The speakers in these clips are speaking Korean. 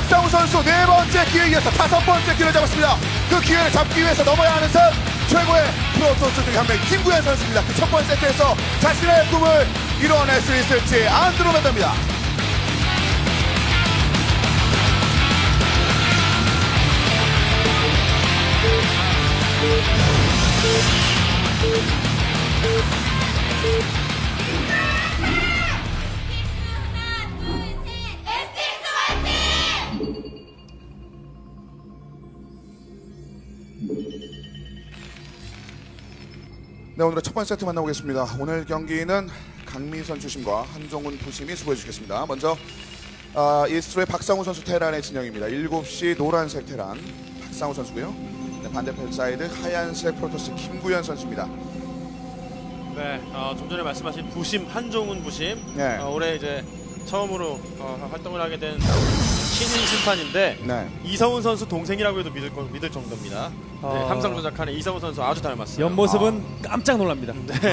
박상우 선수 네 번째 기회에 이어서 다섯 번째 기회를 잡았습니다. 그 기회를 잡기 위해서 넘어야 하는 사람 최고의 프로토스 중에 한 명 김구현 선수입니다. 그 첫 번째 세트에서 자신의 꿈을 이뤄낼 수 있을지 안드로메다입니다. 네, 오늘의 첫 번째 세트 만나보겠습니다. 오늘 경기는 강민선 주심과 한종훈 부심이 수고해주겠습니다. 먼저 이스트로의 박상우 선수 테란의 진영입니다. 7시 노란색 테란 박상우 선수고요. 네, 반대편 사이드 하얀색 프로토스 김구현 선수입니다. 네, 좀 전에 말씀하신 부심 한종훈 부심. 네. 올해 이제 처음으로 활동을 하게 된 신인 심판인데 네. 이성훈 선수 동생이라고 해도 믿을 정도입니다. 네, 삼성전자칸의 이성훈 선수 아주 닮았어요. 옆모습은 깜짝 놀랍니다. 네.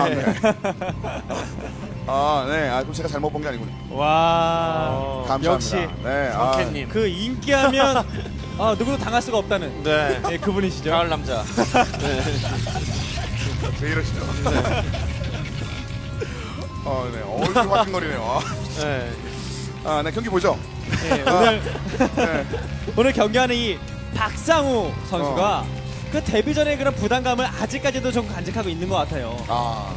아, 네. 네. 그럼 제가 잘못 본 게 아니군요. 와, 감사합니다. 역시 네. 정캔님. 그 인기하면 누구도 당할 수가 없다는 네. 네, 그분이시죠. 가을 남자. 네. 왜 이러시죠? 네. 얼굴 화끈거리네요. 네. 네, 경기 보죠. 네, 오늘 네. 오늘 경기하는 이 박상우 선수가 그 데뷔 전에 그런 부담감을 아직까지도 좀 간직하고 있는 것 같아요.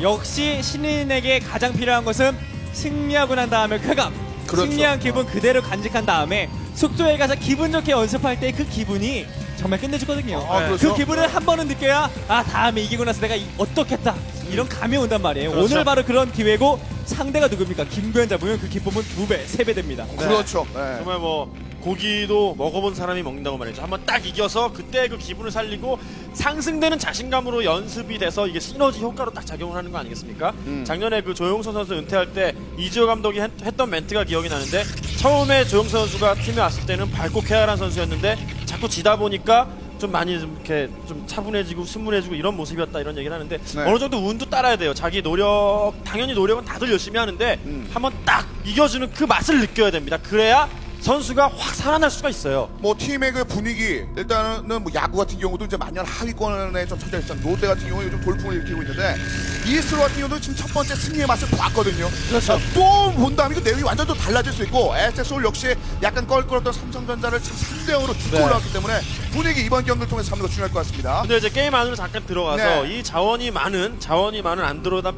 역시 신인에게 가장 필요한 것은 승리하고 난 다음에 쾌감. 그렇죠. 승리한 기분 그대로 간직한 다음에 숙소에 가서 기분 좋게 연습할 때 그 기분이 정말 끝내주거든요. 그렇죠. 그 기분을 한 번은 느껴야 다음에 이기고 나서 내가 어떻겠다 이런 감이 온단 말이에요. 그렇죠. 오늘 바로 그런 기회고 상대가 누굽니까? 김구현 잡으면 그 기쁨은 2배, 3배 됩니다. 네. 그렇죠. 네. 정말 뭐 고기도 먹어본 사람이 먹는다고 말이죠. 한번 딱 이겨서 그때 그 기분을 살리고 상승되는 자신감으로 연습이 돼서 이게 시너지 효과로 딱 작용을 하는 거 아니겠습니까? 작년에 그 조용선 선수 은퇴할 때 이지호 감독이 했던 멘트가 기억이 나는데 처음에 조용선 선수가 팀에 왔을 때는 밝고 쾌활한 선수였는데 자꾸 지다 보니까 좀 많이 좀 이렇게 좀 차분해지고 순문해지고 이런 모습이었다 이런 얘기를 하는데 네. 어느 정도 운도 따라야 돼요. 자기 노력 당연히 노력은 다들 열심히 하는데 한번 딱 이겨주는 그 맛을 느껴야 됩니다. 그래야 선수가 확 살아날 수가 있어요. 뭐 팀의 그 분위기 일단은 뭐 야구 같은 경우도 이제 만년 하위권에 좀 처져 있잖아요. 롯데 같은 경우는 요즘 돌풍을 일으키고 있는데 이스트로 같은 경우도 지금 첫 번째 승리의 맛을 보았거든요. 그렇죠. 또 본다면 그 내용이 완전 또 달라질 수 있고 SS올 역시 약간 껄끄럽던 삼성전자를 지금 3대0으로 죽고 네. 올라왔기 때문에 분위기 이번 경기를 통해서 잡는 거 중요할 것 같습니다. 근데 이제 게임 안으로 잠깐 들어가서 네. 이 자원이 많은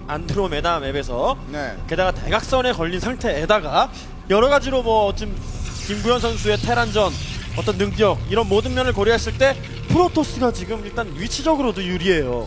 안드로메다 맵에서 네. 게다가 대각선에 걸린 상태에다가 여러 가지로 뭐 지금 김구현 선수의 테란전 어떤 능력 이런 모든 면을 고려했을 때 프로토스가 지금 일단 위치적으로도 유리해요.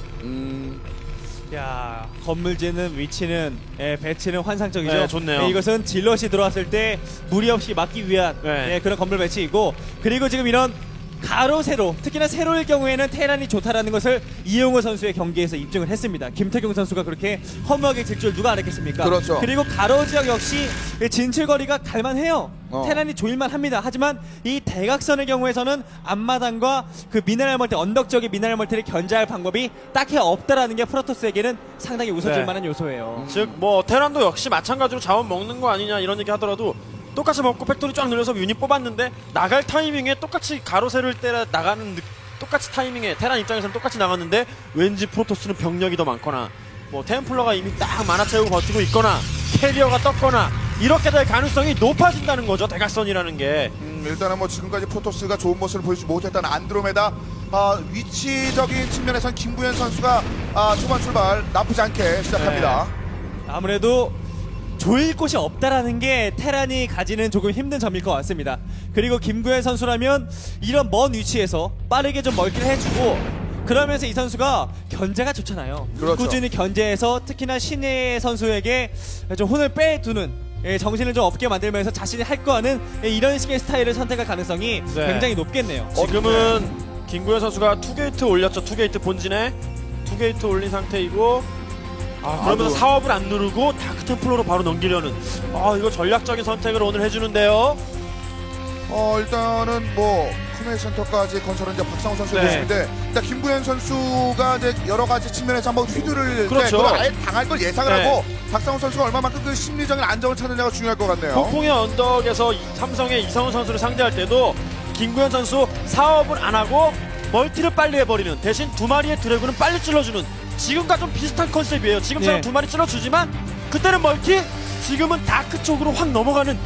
야, 건물 짓는 위치는 배치는 환상적이죠. 네, 좋네요. 이것은 질럿이 들어왔을 때 무리 없이 막기 위한 네. 그런 건물 배치이고 그리고 지금 이런 가로 세로 특히나 세로일 경우에는 테란이 좋다라는 것을 이용호 선수의 경기에서 입증을 했습니다. 김태경 선수가 그렇게 허무하게 질 줄 누가 알았겠습니까? 그렇죠. 그리고 가로 지역 역시 진출거리가 갈만해요. 테란이 조일만 합니다. 하지만 이 대각선의 경우에서는 앞마당과 그 미네랄 멀티 언덕 지역의 미네랄 멀티를 견제할 방법이 딱히 없다라는 게 프로토스에게는 상당히 웃어줄 네. 만한 요소예요. 즉 뭐 테란도 역시 마찬가지로 자원 먹는 거 아니냐 이런 얘기 하더라도 똑같이 먹고 팩토리 쫙 늘려서 유닛 뽑았는데 나갈 타이밍에 똑같이 가로세를 때려 나가는 똑같이 타이밍에 테란 입장에서는 똑같이 나갔는데 왠지 프로토스는 병력이 더 많거나 뭐 템플러가 이미 딱 만화채우고 버티고 있거나 캐리어가 떴거나 이렇게 될 가능성이 높아진다는 거죠. 대각선이라는 게. 일단은 뭐 지금까지 프로토스가 좋은 모습을 보여주지 못했다는 안드로메다 위치적인 측면에선 김구현 선수가 초반 출발 나쁘지 않게 시작합니다. 아무래도 조일 곳이 없다라는 게 테란이 가지는 조금 힘든 점일 것 같습니다. 그리고 김구현 선수라면 이런 먼 위치에서 빠르게 좀 멀티를 해주고 그러면서 이 선수가 견제가 좋잖아요. 그렇죠. 꾸준히 견제해서 특히나 신예 선수에게 좀 혼을 빼두는 정신을 좀 없게 만들면서 자신이 할 거 하는 이런 식의 스타일을 선택할 가능성이 네. 굉장히 높겠네요. 지금은 김구현 선수가 투게이트 올렸죠. 투게이트 본진에 투게이트 올린 상태이고 그러면서 사업을 안 누르고 다크템플러로 바로 넘기려는 이거 전략적인 선택을 오늘 해주는데요. 일단은 뭐 스메이 센터까지 건설한 이제 박상우 선수의 네. 모습인데 일단 김구현 선수가 이제 여러 가지 측면에서 한번 휘두를 때 그렇죠. 그걸 아예 당할 걸 예상을 네. 하고 박상우 선수가 얼마만큼 그 심리적인 안정을 찾느냐가 중요할 것 같네요. 폭풍의 언덕에서 삼성의 이성훈 선수를 상대할 때도 김구현 선수 사업을 안 하고 멀티를 빨리 해버리는 대신 두 마리의 드래곤은 빨리 찔러주는 지금과 좀 비슷한 컨셉이에요. 지금처럼 네. 두 마리 찔러주지만 그때는 멀티, 지금은 다크 쪽으로 확 넘어가는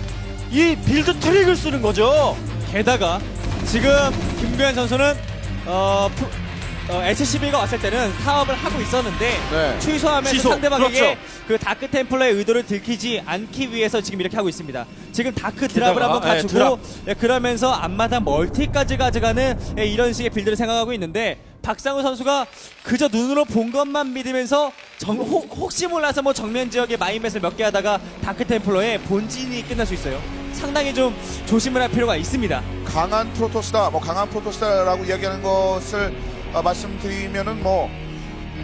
이 빌드 트릭을 쓰는 거죠. 게다가 지금 김구현 선수는 SCB가 왔을 때는 사업을 하고 있었는데 네. 취소하면서 취소. 상대방에게 그렇죠. 그 다크 템플러의 의도를 들키지 않기 위해서 지금 이렇게 하고 있습니다. 지금 다크 드랍을 게다가, 한번 가지고 드랍. 그러면서 앞마다 멀티까지 가져가는 이런 식의 빌드를 생각하고 있는데 박상우 선수가 그저 눈으로 본 것만 믿으면서 혹시 몰라서 뭐 정면 지역에 마인맷을 몇 개 하다가 다크 템플러의 본진이 끝날 수 있어요. 상당히 좀 조심을 할 필요가 있습니다. 강한 프로토스다, 뭐 강한 프로토스다라고 이야기하는 것을 말씀드리면은 뭐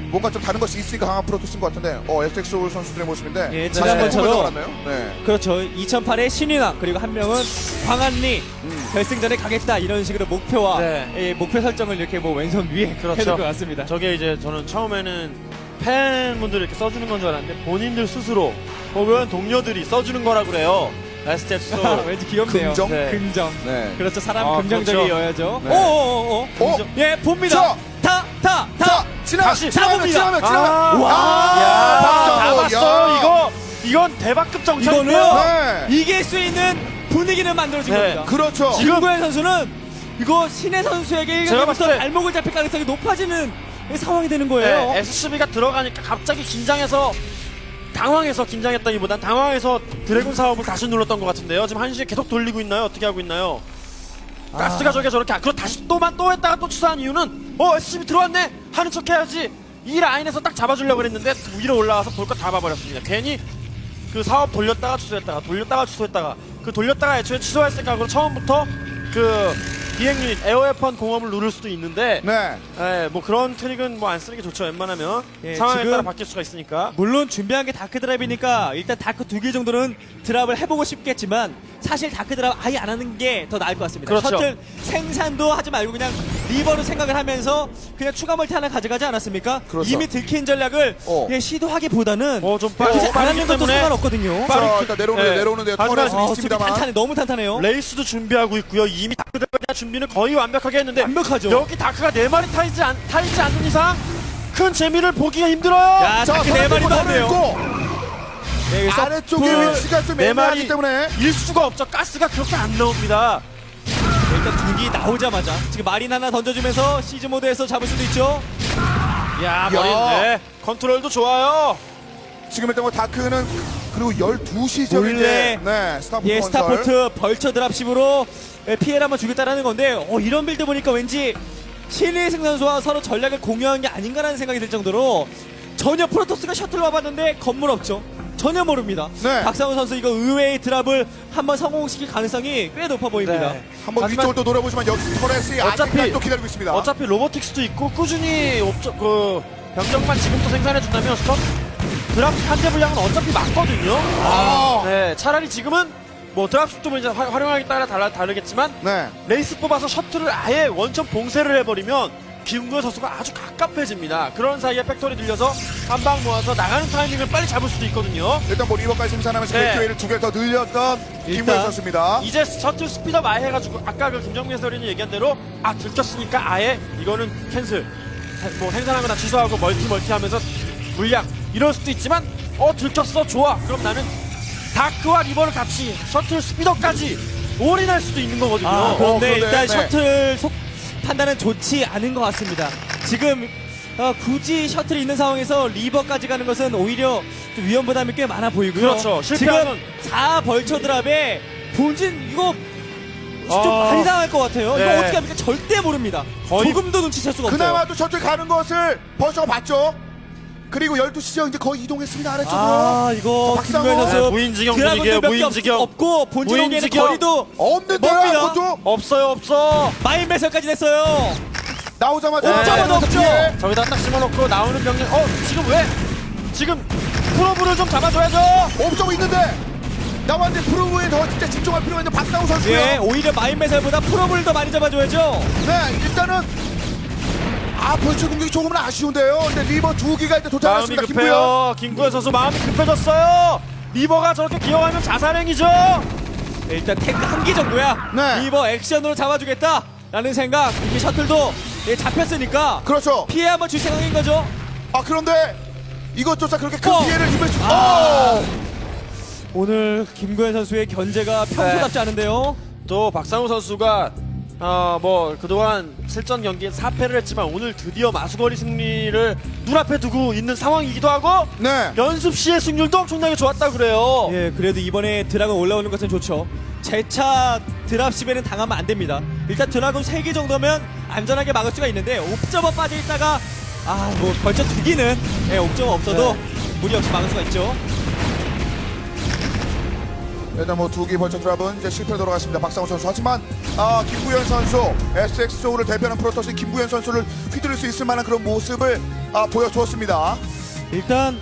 뭔가 좀 다른 것이 있으니까 강한 프로토스인 것 같은데, FX 선수들의 모습인데, 예, 지난번처럼 지난번처럼 네. 그렇죠. 2008의 신인왕 그리고 한 명은 광안리 결승전에 가겠다 이런 식으로 목표와 네. 목표 설정을 이렇게 뭐 왼손 위에 그렇죠. 해놓은 것 같습니다. 저게 이제 저는 처음에는 팬분들이 이렇게 써주는 건 줄 알았는데 본인들 스스로 혹은 동료들이 써주는 거라 그래요. 라스트 에피소드. 왠지 귀엽네요. 긍정? 네. 긍정. 네. 그렇죠. 사람 아, 긍정적이어야죠. 네. 오오오오. 어? 예, 봅니다. 자, 다시 지나가면 와. 야, 다 박상우, 봤어요. 야. 이건 대박급 이거는 정찰인데요. 네. 이길 수 있는 분위기를 만들어준 네. 겁니다. 그렇죠. 김구현 선수는 이거 신의 선수에게 제가 봤을 때 발목을 잡힐 가능성이 높아지는 상황이 되는 거예요. 네, SCB가 들어가니까 갑자기 긴장해서 긴장했다기보단 당황해서 드래곤 사업을 다시 눌렀던 것 같은데요. 지금 한시에 계속 돌리고 있나요? 어떻게 하고 있나요? 가스가 저렇게 그리고 다시 또 했다가 또 취소한 이유는 SCB 들어왔네 하는 척 해야지 이 라인에서 딱 잡아주려고 그랬는데 위로 올라와서 볼 거 다 봐버렸습니다. 괜히 그 사업 돌렸다가 취소했다가 그 돌렸다가 애초에 취소할 생각으로 처음부터 그 비행 유닛 에어웨펀 공업을 누를 수도 있는데 네. 뭐 그런 트릭은 뭐 안 쓰는 게 좋죠. 웬만하면 예, 상황에 지금 따라 바뀔 수가 있으니까. 물론 준비한 게 다크 드랍이니까 일단 다크 2개 정도는 드랍을 해보고 싶겠지만 사실 다크 드랍 아예 안 하는 게 더 나을 것 같습니다. 그렇죠. 셔틀 생산도 하지 말고 그냥 리버로 생각을 하면서 그냥 추가 멀티 하나 가져가지 않았습니까? 그렇죠. 이미 들킨 전략을 시도하기보다는 좀 빨리 굳이 안 하는 것도 때문에 상관없거든요. 자, 일단 네. 내려오는데요. 하지만 터렛은 있습니다만. 탄탄해, 너무 탄탄해요. 레이스도 준비하고 있고요. 이미 다크들에 대한 준비는 거의 완벽하게 했는데 완벽하죠. 여기 다크가 4마리 타이지 않는 이상 큰 재미를 보기가 힘들어요. 야, 다크 4마리도 안 돼요. 네, 여기서 아래쪽에 불, 위치가 좀 네 애매하기 마리 때문에 일 수가 없죠. 가스가 그렇게 안 나옵니다. 일단 두기 나오자마자 지금 마린 하나 던져주면서 시즈 모드에서 잡을 수도 있죠. 야, 머리인데 컨트롤도 좋아요. 지금 일단 뭐 다크는 그리고 12시 지역에 원래 네, 스타포트 예, 건설. 스타포트 벌처 드랍십으로 피해를 한번 주겠다라는 건데 이런 빌드 보니까 왠지 신의승 선수와 서로 전략을 공유한 게 아닌가라는 생각이 들 정도로 전혀 프로토스가 셔틀 와봤는데 건물 없죠. 전혀 모릅니다. 네. 박상우 선수 이거 의외의 드랍을 한번 성공시킬 가능성이 꽤 높아 보입니다. 네. 한번 하지만 위쪽을 또 노려보지만 여기 터렛이 어차피- 아직까지 또 기다리고 있습니다. 어차피 로보틱스도 있고 꾸준히 병력만 지금부터 생산해준다면 스톱 드랍십 한대 분량은 어차피 맞거든요. 네, 차라리 지금은 뭐 드랍십도 이제 활용하기 따라 다르겠지만 네. 레이스 뽑아서 셔틀을 아예 원천 봉쇄를 해버리면 김구현 선수가 아주 갑갑해집니다. 그런 사이에 팩토리 들려서 한 방 모아서 나가는 타이밍을 빨리 잡을 수도 있거든요. 일단 뭐 리버까지 생산하면서 네. 획기회를 2개 더 늘렸던 김구현 선수입니다. 이제 셔틀 스피드업 아예 해가지고 아까 그 김정민 해설위원이 얘기한 대로 들켰으니까 아예 이거는 캔슬 뭐 생산하거나 취소하고 멀티 하면서 물량 이럴 수도 있지만 들켰어 좋아 그럼 나는 다크와 리버를 같이 셔틀 스피드업까지 올인할 수도 있는 거거든요. 그런데 그러네. 일단 네. 셔틀 판단은 좋지 않은 것 같습니다. 지금 굳이 셔틀이 있는 상황에서 리버까지 가는 것은 오히려 좀 위험 부담이 꽤 많아 보이고요. 그렇죠. 실패하면- 지금 4 벌처 드랍에 본진 이거 좀 많이 당할 것 같아요. 네. 이거 어떻게 합니까? 절대 모릅니다. 거의- 조금도 눈치챌 수가 없어요. 그나마도 저쪽 가는 것을 벌써 봤죠. 그리고 12시 지역 이제 거의 이동했습니다. 아래쪽으로. 이거 박상호. 김구현 선수 네, 무인지경 드라군들 분위기예요, 몇 개 무인지경. 없고 본진에는 무인지경. 거리도 없는데요. 뭡니다. 그것도 없어. 마인 매설까지 냈어요. 나오자마자 옵저버도 없죠. 뒤에 저기다 딱 심어놓고 나오는 병력 지금 왜? 지금 프로브를 좀 잡아줘야죠. 옵저버 있는데 나왔는데 프로브에 더 진짜 집중할 필요가 있는 박상우 선수고요. 예, 오히려 마인메살보다 프로브를 더 많이 잡아줘야죠. 네, 일단은 벌처 공격이 조금은 아쉬운데요. 근데 리버 2기가 이제 도착했습니다. 마음이 김구현. 급해요. 김구현 선수 마음이 급해졌어요. 리버가 저렇게 기어가면 자살행위죠. 일단 탱크 한 기 정도야. 네. 리버 액션으로 잡아주겠다라는 생각. 이게 셔틀도 예, 잡혔으니까 그렇죠. 피해 한번 줄 생각인 거죠. 그런데 이것조차 그렇게 큰 어. 피해를 입을 수. 오늘 김구현 선수의 견제가 평소답지 않은데요. 또 박상우 선수가 뭐 그동안 실전 경기에 4패를 했지만 오늘 드디어 마수거리 승리를 눈앞에 두고 있는 상황이기도 하고 네. 연습 시의 승률도 엄청나게 좋았다 그래요. 예, 그래도 이번에 드라곤 올라오는 것은 좋죠. 제차 드랍십에는 당하면 안 됩니다. 일단 드라곤 3개 정도면 안전하게 막을 수가 있는데 옵저버 빠져있다가 뭐 벌써 2기는 예, 옵저버 없어도 무리 없이 막을 수가 있죠. 일단 뭐 2기 벌처 드랍은 이제 실패로 돌아갔습니다. 박상우 선수. 하지만 김구현 선수, SXO를 대표하는 프로토스 김구현 선수를 휘두를 수 있을 만한 그런 모습을 보여주었습니다. 일단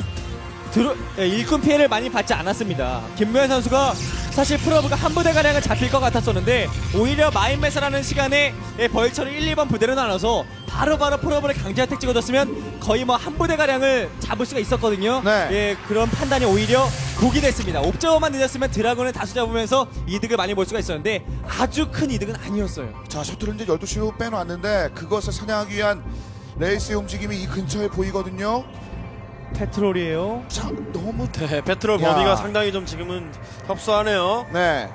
일꾼 피해를 많이 받지 않았습니다. 김구현 선수가 사실 프로브가 한 부대가량은 잡힐 것 같았었는데 오히려 마인메사라는 시간에 벌처를 1, 2번 부대로 나눠서 바로바로 프로브를 강제 혜택 찍어줬으면 거의 뭐 한 부대가량을 잡을 수가 있었거든요. 네. 예, 그런 판단이 오히려 곡이 됐습니다. 옵저버만 늦었으면 드라곤을 다수 잡으면서 이득을 많이 볼 수가 있었는데 아주 큰 이득은 아니었어요. 자, 셔틀을 이제 12시로 빼놨는데 그것을 사냥하기 위한 레이스의 움직임이 이 근처에 보이거든요. 페트롤이에요. 자, 너무 네, 페트롤 야. 범위가 상당히 좀 지금은 협소하네요. 네.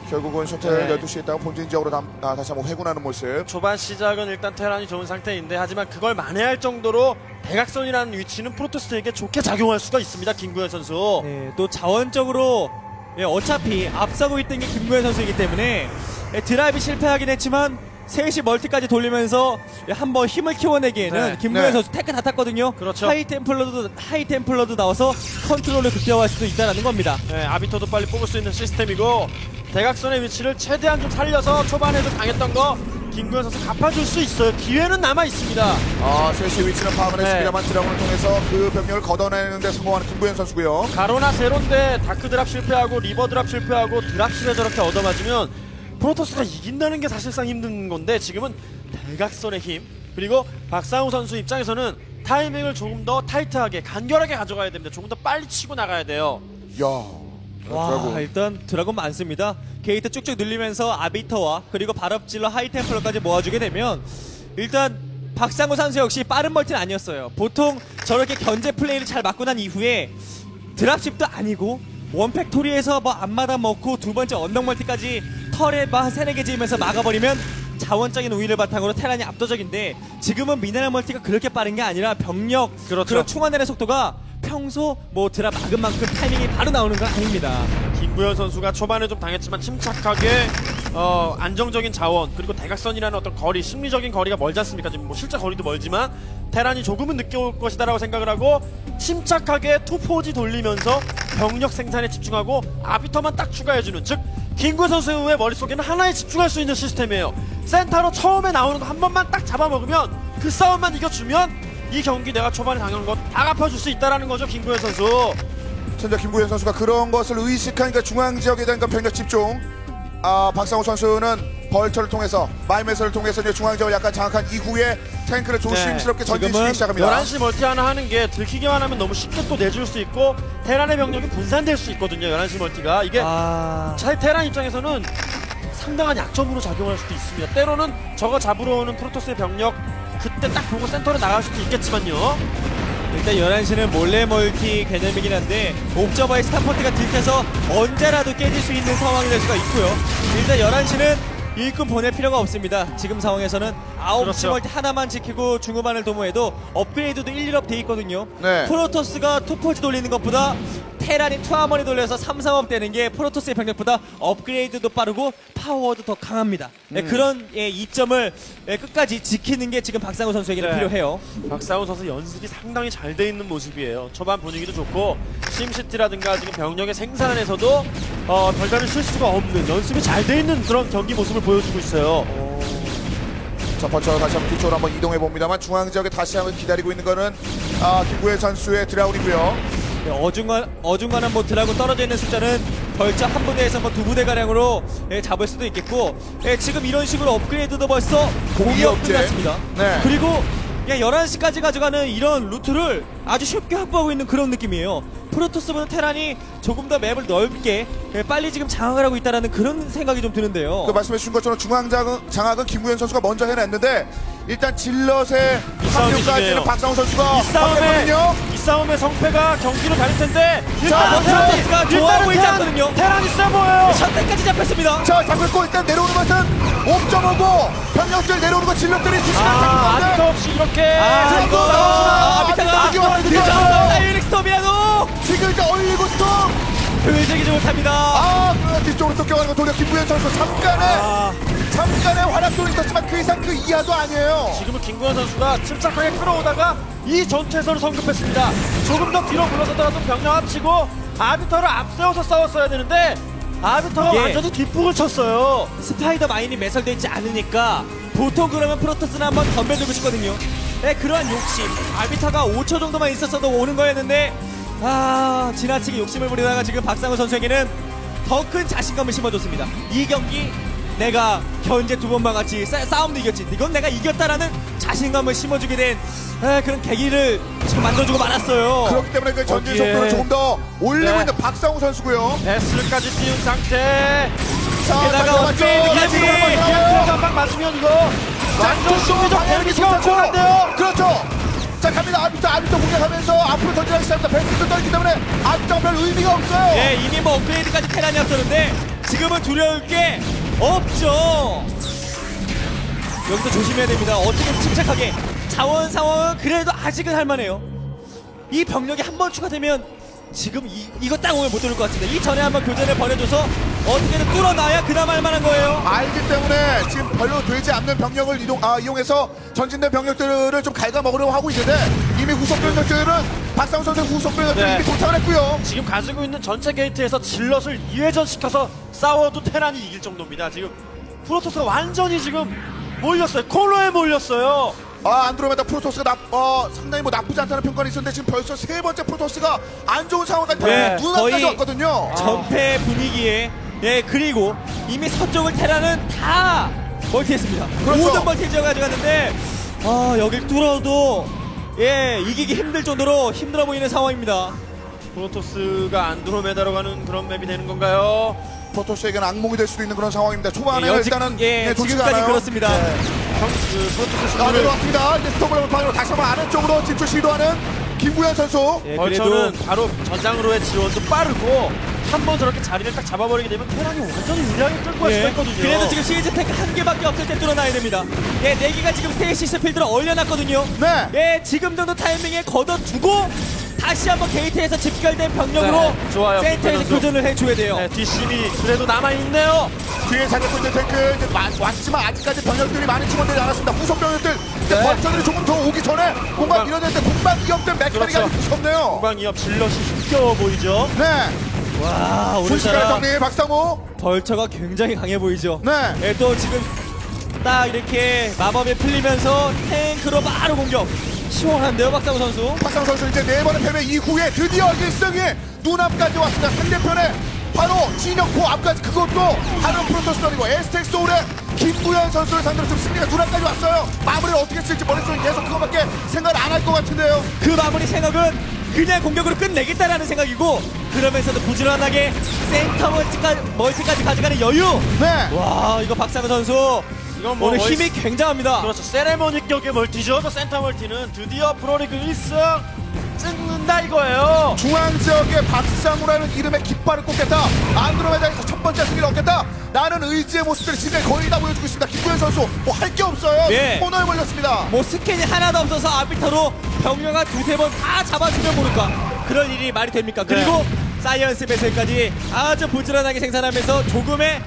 결국은 셔틀 네. 12시에 있다가 본진 지역으로 다시 한번 회군하는 모습. 초반 시작은 일단 테란이 좋은 상태인데 하지만 그걸 만회할 정도로 대각선이라는 위치는 프로토스에게 좋게 작용할 수가 있습니다. 김구현 선수. 네, 또 자원적으로 어차피 앞서고 있던 게 김구현 선수이기 때문에 드라이브 실패하긴 했지만 3시 멀티까지 돌리면서 한번 힘을 키워내기에는 네. 김구현 네. 선수 테크 다 탔거든요. 그렇죠. 하이템플러도 나와서 컨트롤을 극대화할 수도 있다는 겁니다. 네, 아비터도 빨리 뽑을 수 있는 시스템이고 대각선의 위치를 최대한 좀 살려서 초반에도 당했던 거 김구현 선수 갚아줄 수 있어요. 기회는 남아 있습니다. 3시 위치는 파악을 네. 했습니다만 드라곤을 통해서 그 병력을 걷어내는 데 성공하는 김구현 선수고요. 가로나 세로인데 다크 드랍 실패하고 리버 드랍 실패하고 드랍실에 저렇게 얻어맞으면 프로토스가 이긴다는 게 사실상 힘든 건데 지금은 대각선의 힘 그리고 박상우 선수 입장에서는 타이밍을 조금 더 타이트하게 간결하게 가져가야 됩니다. 조금 더 빨리 치고 나가야 돼요. 야, 와, 드라곤. 일단 드라곤 많습니다. 게이트 쭉쭉 늘리면서 아비터와 그리고 발업질러 하이템플러까지 모아주게 되면 일단 박상우 선수 역시 빠른 멀티는 아니었어요. 보통 저렇게 견제 플레이를 잘 맞고 난 이후에 드랍십도 아니고 원팩토리에서 뭐 앞마다 먹고 두 번째 언덕 멀티까지 털에 한 3-4개 지으면서 막아버리면 자원적인 우위를 바탕으로 테란이 압도적인데 지금은 미네랄 멀티가 그렇게 빠른 게 아니라 병력 그렇죠. 그런 충원되는 속도가 평소 뭐 드랍 막은 만큼 타이밍이 바로 나오는 건 아닙니다. 김구현 선수가 초반에 좀 당했지만 침착하게 안정적인 자원 그리고 대각선이라는 어떤 거리 심리적인 거리가 멀지 않습니까? 지금 뭐 실제 거리도 멀지만 테란이 조금은 늦게 올 것이다라고 생각을 하고 침착하게 투포지 돌리면서 병력 생산에 집중하고 아비터만 딱 추가해주는 즉 김구현 선수의 머릿속에는 하나에 집중할 수 있는 시스템이에요. 센터로 처음에 나오는 거 한 번만 딱 잡아먹으면 그 싸움만 이겨주면 이 경기 내가 초반에 당한 거 다 갚아줄 수 있다는 거죠. 김구현 선수. 현재 김구현 선수가 그런 것을 의식하니까 중앙 지역에 대한 병력 집중. 박상우 선수는 벌처를 통해서 마이메스를 통해서 이제 중앙 지역을 약간 장악한 이후에 탱크를 조심스럽게 전진시키기 지금은 시작합니다. 11시 멀티 하나 하는 게 들키기만 하면 너무 쉽게 또 내줄 수 있고 테란의 병력이 분산될 수 있거든요. 11시 멀티가 이게 테란 입장에서는 상당한 약점으로 작용할 수도 있습니다. 때로는 저거 잡으러 오는 프로토스의 병력 그때 딱 보고 센터로 나갈 수도 있겠지만요. 일단 11시는 몰래 멀티 개념이긴 한데 옵저버의 스타포트가 들켜서 언제라도 깨질 수 있는 상황이 될 수가 있고요. 일단 11시는 일꾼 보낼 필요가 없습니다. 지금 상황에서는 9시 그렇죠. 멀티 하나만 지키고 중후반을 도모해도 업그레이드도 1, 1업 돼 있거든요. 네. 프로토스가 투포지 돌리는 것보다 테란이 투하머니 돌려서 3, 3업 되는 게 프로토스의 병력보다 업그레이드도 빠르고 파워도 더 강합니다. 네, 그런 이점을 끝까지 지키는 게 지금 박상우 선수에게는 네. 필요해요. 박상우 선수 연습이 상당히 잘 돼 있는 모습이에요. 초반 분위기도 좋고 심시티라든가 지금 병력의 생산에서도 별다른 실수가 없는 연습이 잘 돼 있는 그런 경기 모습을 보여주고 있어요. 자, 벌처 다시 한번 뒤쪽으로 한번 이동해 봅니다만 중앙 지역에 다시 한번 기다리고 있는 거는 김구현 선수의 드라운이고요. 네, 어중간한 뭐 드라군 떨어져 있는 숫자는 벌써 한 부대에서 뭐 두 부대 가량으로 잡을 수도 있겠고, 지금 이런 식으로 업그레이드도 벌써 공이업 공이업제. 끝났습니다. 네. 그리고 그냥 11시까지 가져가는 이런 루트를 아주 쉽게 확보하고 있는 그런 느낌이에요. 프로토스보다 테란이 조금 더 맵을 넓게 빨리 지금 장악을 하고 있다는 그런 생각이 좀 드는데요. 그 말씀해 주신 것처럼 중앙 장악은 김구현 선수가 먼저 해냈는데 일단 질럿의 합류까지는 싸움이시네요. 박상우 선수가 이 싸움의 성패가 경기로 가릴 텐데 자, 테란이가 좋아하고 있지 않거든요. 테란이 세 보여요. 샷대까지 잡혔습니다. 자, 잡고 일단 내려오는 것은 5.5고 병력들 내려오는 거 질럿들이 아비터 뒤지는 없이 이렇게 이거 아비터가 늦었어. 다이렉 스톱이라도 지금 이제 얼리고 또 효율적이지 못합니다. 그러나 뒤쪽으로 또 껴가는 거 돌려 김구현 선수 잠깐의 활약도는 있었지만 그 이상 그 이하도 아니에요. 지금은 김구현 선수가 침착하게 끌어오다가 이 전투에서는 성급했습니다. 조금 더 뒤로 물러서더라도 병력 합치고 아비터를 앞세워서 싸웠어야 되는데 아비터가 예. 완전히 뒷북을 쳤어요. 스파이더 마인이 매설되어 있지 않으니까 보통 그러면 프로토스는 한번 덤벼들고 싶거든요. 그러한 욕심, 아비타가 5초 정도만 있었어도 오는 거였는데 지나치게 욕심을 부리다가 지금 박상우 선수에게는 더 큰 자신감을 심어줬습니다. 이 경기 내가 현재 두 번만 같이 싸움도 이겼지, 이건 내가 이겼다라는 자신감을 심어주게 된 그런 계기를 지금 만들어주고 말았어요. 그렇기 때문에 그 전진 거기에. 속도를 조금 더 올리고 네. 있는 박상우 선수고요. S까지 띄운 상태. 자, 게다가 업그레이드까지. 기한테에서 한방 맞으면 이거 완전 심리적 데미지가 엄청난데요. 그렇죠. 자, 갑니다. 아비터 공략하면서 앞으로 던지기 시작합니다. 벤트도 떨기 때문에 아비터가 별 의미가 없어요. 이미 뭐 업그레이드까지 테란이 앞서는데 지금은 두려울 게 없죠. 여기서 조심해야 됩니다. 어떻게 침착하게 자원 상황은 그래도 아직은 할만해요. 이 병력이 한 번 추가되면 지금 이거 딱 오면 못 들을 것 같습니다. 이 전에 한번 교전을 벌여줘서 어떻게든 뚫어놔야 그나마 할만한 거예요. 알기 때문에 지금 별로 되지 않는 병력을 이용해서 전진된 병력들을 좀 갉아먹으려고 하고 있는데 이미 후속 병력들은 박상우 선수의 후속 병력들이 네. 이미 도착을 했고요. 지금 가지고 있는 전체 게이트에서 질럿을 2회전시켜서 싸워도 테란이 이길 정도입니다. 지금 프로토스가 완전히 지금 몰렸어요. 콜로에 몰렸어요. 안드로메다 프로토스가 상당히 뭐 나쁘지 않다는 평가가 있었는데 지금 벌써 세 번째 프로토스가 안 좋은 상황까지 네, 눈앞까지 거의 왔거든요. 전패 분위기에 그리고 이미 서쪽을 테라는 다 멀티했습니다. 그렇죠. 모든 멀티 지어 가져갔는데 여길 뚫어도 이기기 힘들 정도로 힘들어 보이는 상황입니다. 프로토스가 안드로메다로 가는 그런 맵이 되는 건가요? 프로토스에게는 악몽이 될 수도 있는 그런 상황입니다. 초반에 일단은 좋지가 지금까지 않아요. 그렇습니다. 프로토스 내려왔습니다. 이제 스톱을 방으로 다시 한번 아래쪽으로 진출 시도하는 김구현 선수. 벌처는 바로 전장으로의 지원도 빠르고 한 번 저렇게 자리를 딱 잡아버리게 되면 테란이 완전히 유리하게 끌고 갈 수가 있거든요. 그래도 지금 시리즈 탱크 한 개밖에 없을 때 뚫어놔야 됩니다. 4개가 지금 스테이시스 필드로 얼려놨거든요. 네. 지금 정도 타이밍에 걷어주고 다시 한번 게이트에서 집결된 병력으로 좋아요. 센터에서 선수. 교전을 해줘야 돼요. 뒷심이 그래도 남아있네요. 뒤에 사격고 있는 탱크 이제 왔지만 아직까지 병력들이 많이 충원되지 않았습니다. 후속 병력들 이제 벌처들이 조금 더 오기 전에 공방 밀어낼 때 공방 위협된 맥커리가 그렇죠. 아주 무섭네요. 공방이업 질럿이 힘겨워 보이죠. 네. 와, 순식간에 오늘따라 정리 박상우. 벌처가 굉장히 강해 보이죠. 네. 또 지금 딱 이렇게 마법이 풀리면서 탱크로 바로 공격. 시원한데요, 박상우 선수. 박상우 선수 이제 4번의 패배 이후에 드디어 1승이 눈앞까지 왔습니다. 상대편에 바로 진영포 앞까지 그것도 하는 프로토스전이고 에스텍 소울의 김구현 선수를 상대로 좀 승리가 눈앞까지 왔어요. 마무리를 어떻게 쓸지 머릿속에 계속 그거밖에 생각 안 할 것 같은데요. 그 마무리 생각은 그냥 공격으로 끝내겠다라는 생각이고, 그러면서도 부지런하게 센터 멀티까지 가져가는 여유. 네. 와, 이거 박상우 선수 이건 뭐 오늘 거의 힘이 굉장합니다. 그렇죠. 세레머니 격의 멀티죠. 그 센터 멀티는 드디어 프로리그 1승 찍는다 이거예요. 중앙 지역의 박상우라는 이름의 깃발을 꽂겠다. 안드로메다에서 첫 번째 승리를 얻겠다. 나는 의지의 모습들을 지금 거의 다 보여주고 있습니다. 김구현 선수 뭐 할 게 없어요. 네. 코너에 몰렸습니다. 뭐 스캔이 하나도 없어서 아비터로 병력을 두세 번 다 잡아주면 모를까. 그럴 일이 말이 됩니까? 그리고 사이언스 배슬까지 아주 부지런하게 생산하면서 조금의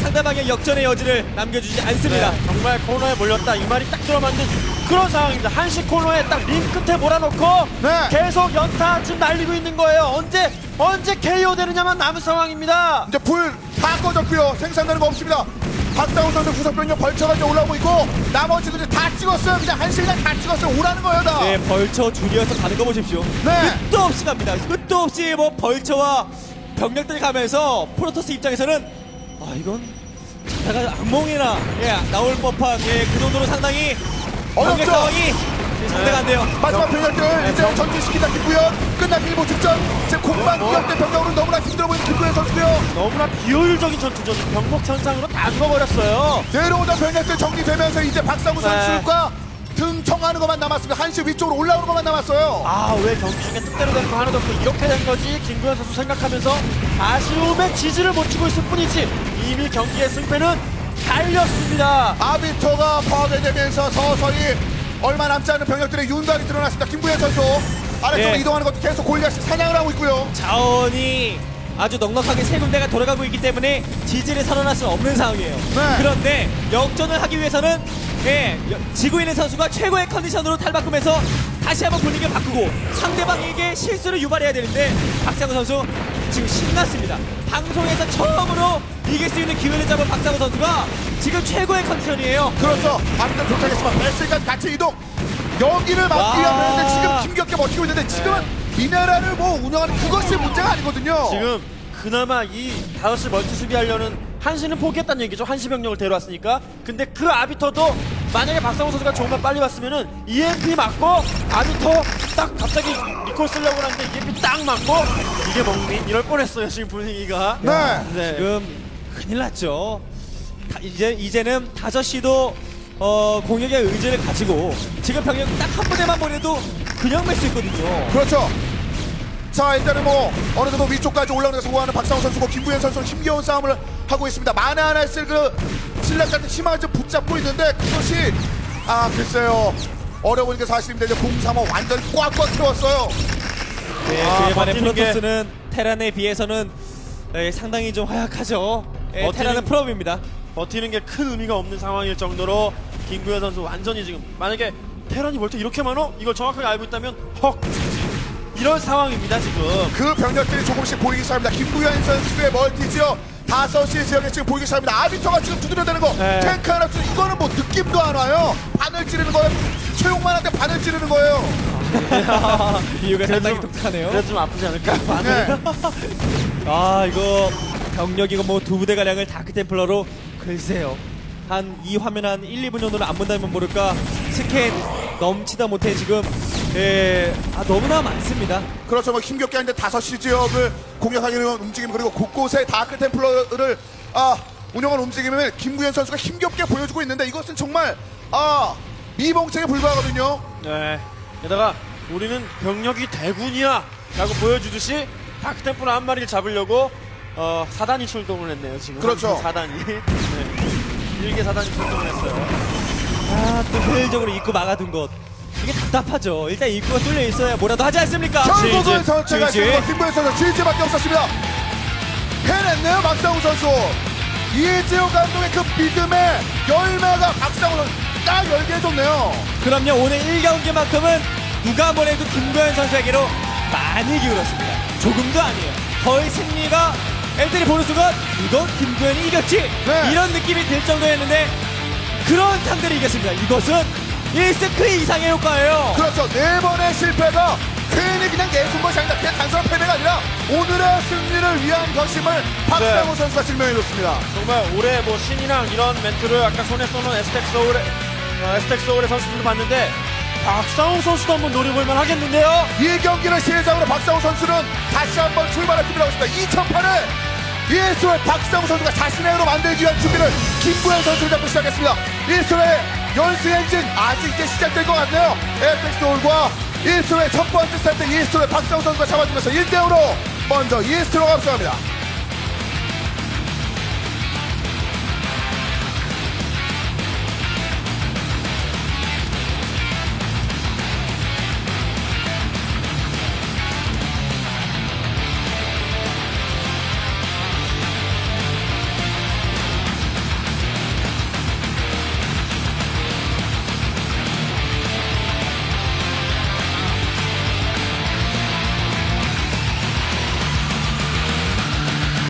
상대방의 역전의 여지를 남겨주지 않습니다. 네, 정말 코너에 몰렸다 이 말이 딱 들어맞는 그런 상황입니다. 한시 코너에 딱 링 끝에 몰아놓고 네. 계속 연타 지금 날리고 있는 거예요. 언제 KO 되느냐만 남은 상황입니다. 이제 불 다 꺼졌고요. 생산되는 거 없습니다. 박상우 선수 구석병력 벌쳐가 이제 올라오고 있고 나머지들이 다 찍었어요. 그냥 한 시간 다 찍었어요. 오라는 거예요 다. 네, 벌처 줄이어서 가는 거 보십시오. 네. 끝도 없이 갑니다. 끝도 없이 뭐 벌처와 병력들이 가면서 프로토스 입장에서는 아 이건 자다가 악몽이나 나올 법한 그 정도로 상당히 병력 어렵죠? 상황이 상대가 안 돼요. 마지막 병력들 이제 전진시키다 김구현 끝나기 일보 직전 지금 공방 기업대 병력으로 너무나 힘들어 보이는 김구현 선수고요. 너무나 비효율적인 전투죠. 병력 현상으로 다 죽어버렸어요. 내려오던 병력들 정리되면서 이제 박상우 선수가 등청하는 것만 남았습니다. 한시 위쪽으로 올라오는 것만 남았어요. 아, 왜 경기 중에 뜻대로 된 거 하나도 없고 이렇게 된 거지? 김구현 선수 생각하면서 아쉬움에 지지를 못 주고 있을 뿐이지 이미 경기의 승패는 달렸습니다. 아비터가 파괴되면서 서서히 얼마 남지 않은 병력들의 윤곽이 드러났습니다. 김구현 선수 아래쪽으로 네. 이동하는 것도 계속 골리앗이 사냥을 하고 있고요. 자원이 아주 넉넉하게 세 군데가 돌아가고 있기 때문에 지지를 선언할 수는 없는 상황이에요. 네. 그런데 역전을 하기 위해서는 지고 있는 선수가 최고의 컨디션으로 탈바꿈해서 다시 한번 분위기를 바꾸고 상대방에게 실수를 유발해야 되는데 박상우 선수 지금 신났습니다. 방송에서 처음으로 이길 수 있는 기회를 잡은 박상우 선수가 지금 최고의 컨디션이에요. 그렇죠. 앞으로 도착했지만 베스까지 같이 이동. 여기를 막기 위한 와. 병력들 지금 힘겹게 버티고 있는데 지금은 미네랄을 뭐 운영하는 그것이 문제가 아니거든요. 지금 그나마 이 5시 멀티 수비하려는 한시는 포기했다는 얘기죠. 한시 병력을 데려왔으니까. 근데 그 아비터도 만약에 박상우 선수가 조금만 빨리 왔으면은 EMP 맞고 아비터 딱 갑자기 리콜 쓰려고 하는데 EMP 딱 맞고 이게 먹니? 이럴 뻔했어요 지금 분위기가. 네. 지금 큰일 났죠. 이제는 5시도 공격의 의지를 가지고 지금 병력 딱 한 부대만 보내도 그냥 맬 수 있거든요. 그렇죠. 자, 일단은 뭐 어느 정도 위쪽까지 올라오는 데 성공하는 박상우 선수고 김구현 선수는 힘겨운 싸움을 하고 있습니다. 만에 하나 쓸 그 신락 같은 희망을 좀 붙잡고 있는데 그것이 글쎄요. 어려우니까 사실인데 이제 035 완전히 꽉꽉 채웠어요. 네, 그에 반해 버티는 게- 프로토스는 테란에 비해서는 상당히 좀 허약하죠. 버티는- 테란은 풀업입니다. 버티는 게 큰 의미가 없는 상황일 정도로 김구현 선수 완전히 지금 만약에 테란이 멀티 이렇게 많어? 이걸 정확하게 알고 있다면 헉 이런 상황입니다 지금. 그 병력들이 조금씩 보이기 시작합니다. 김구현 선수의 멀티지역 5시 지역에 지금 보이기 시작합니다. 아비터가 지금 두드려대는 거 네. 탱크 하나 주 이거는 뭐 느낌도 안 와요. 바늘 찌르는 거예요. 최용만한테 바늘 찌르는 거예요. 이유가 상당히 좀- 독특하네요. 그래도 좀 아프지 않을까? 네. 아 이거 병력이고 뭐 두 부대 가량을 다크템플러로 글쎄요. 한 이 화면 한 1, 2분 정도는 안 본다면 모를까 스캔 넘치다 못해 지금 너무나 많습니다. 그렇죠. 뭐 힘겹게 하는데 5시 지역을 공격하기는 움직임 그리고 곳곳에 다크 템플러를 운영하는 움직임을 김구현 선수가 힘겹게 보여주고 있는데 이것은 정말 미봉책에 불과하거든요. 네. 게다가 우리는 병력이 대군이야 라고 보여주듯이 다크템플러 한 마리를 잡으려고 4단이 출동을 했네요 지금. 그렇죠. 4단이. 네. 1개 4단이 출동을 했어요. 또 효율적으로 입구 막아둔 것 이게 답답하죠. 일단 입구가 뚫려 있어야 뭐라도 하지 않습니까? 결국은 선체가 지지. 지금 김구현 선수 지지밖에 없었습니다. 해냈네요 박상우 선수. 이재호 감독의 그 믿음의 열매가 박상우 선수 딱 열게 해줬네요. 그럼요. 오늘 1경기만큼은 누가 뭐래도 김구현 선수에게로 많이 기울었습니다. 조금도 아니에요. 거의 승리가 애들이 보는 순간 이건 김구현이 이겼지 네. 이런 느낌이 들 정도였는데 그런 상대를 이겼습니다. 이것은 1세트 이상의 효과예요. 그렇죠. 4번의 실패가 괜히 그냥 내준 것이 아니라 그냥 단순한 패배가 아니라 오늘의 승리를 위한 결심을 박상우 선수가 증명해줬습니다. 정말 올해 뭐 신이랑 이런 멘트를 아까 손에 쏘는 에스텍 서울의 선수들도 봤는데 박상우 선수도 한번 노려볼만 하겠는데요. 이 경기를 시작으로 박상우 선수는 다시 한번 출발할 준비를 하고 있습니다. 2008에 이스로의 박상우 선수가 자신의 으로 만들기 위한 준비를 김구현 선수를 잡고 시작했습니다. 이스로의 연승 엔진 아직 이제 시작될 것 같네요. 에스텍 서울과 이스로의 첫 번째 세트 이스로의 박상우 선수가 잡아주면서 1대5로 먼저 이스로가 앞서갑니다.